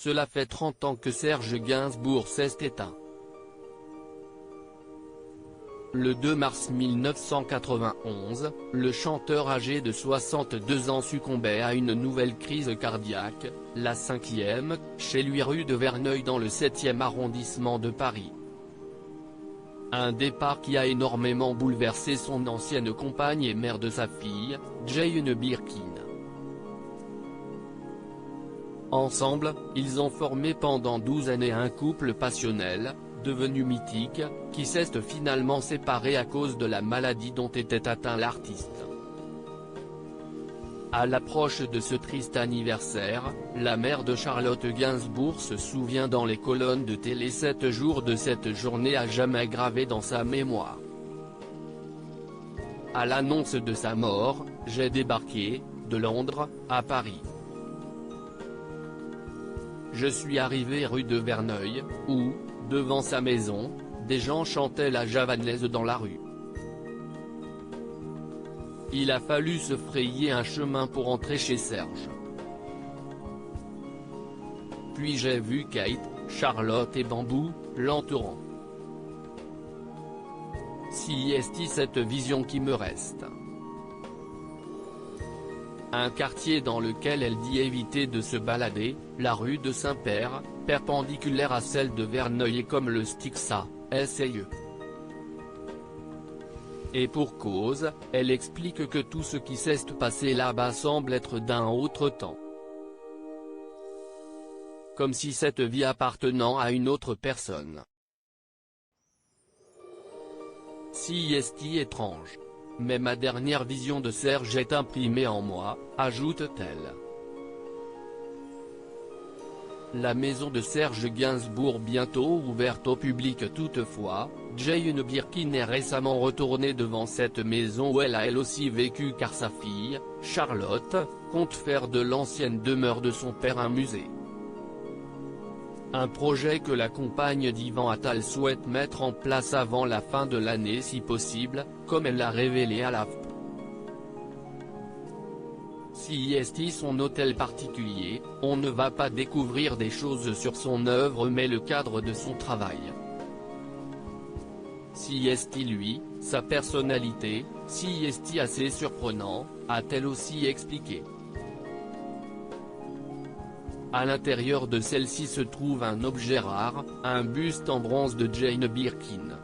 cela fait 30 ans que Serge Gainsbourg s'est éteint. Le 2 mars 1991, le chanteur âgé de 62 ans succombait à une nouvelle crise cardiaque, la 5e, chez lui rue de Verneuil dans le 7e arrondissement de Paris. Un départ qui a énormément bouleversé son ancienne compagne et mère de sa fille, Jane Birkin. Ensemble, ils ont formé pendant 12 années un couple passionnel, devenu mythique, qui s'est finalement séparé à cause de la maladie dont était atteint l'artiste. À l'approche de ce triste anniversaire, la mère de Charlotte Gainsbourg se souvient dans les colonnes de télé 7 jours de cette journée à jamais gravée dans sa mémoire. À l'annonce de sa mort, j'ai débarqué, de Londres, à Paris. Je suis arrivé rue de Verneuil, où, devant sa maison, des gens chantaient la javanaise dans la rue. Il a fallu se frayer un chemin pour entrer chez Serge. Puis j'ai vu Kate, Charlotte et Bambou, l'entourant. Si est-il cette vision qui me reste. Un quartier dans lequel elle dit éviter de se balader, la rue de Saint-Père, perpendiculaire à celle de Verneuil et comme le Stixa, SAE. Et pour cause, elle explique que tout ce qui s'est passé là-bas semble être d'un autre temps. Comme si cette vie appartenant à une autre personne. Si est-il étrange. Mais ma dernière vision de Serge est imprimée en moi, ajoute-t-elle. La maison de Serge Gainsbourg bientôt ouverte au public toutefois, Jane Birkin est récemment retournée devant cette maison où elle a elle aussi vécu car sa fille, Charlotte, compte faire de l'ancienne demeure de son père un musée. Un projet que la compagne d'Ivan Attal souhaite mettre en place avant la fin de l'année si possible, comme elle l'a révélé à l'AFP. Si est son hôtel particulier, on ne va pas découvrir des choses sur son œuvre mais le cadre de son travail. Si est lui, sa personnalité, si est assez surprenant, a-t-elle aussi expliqué. À l'intérieur de celle-ci se trouve un objet rare, un buste en bronze de Jane Birkin.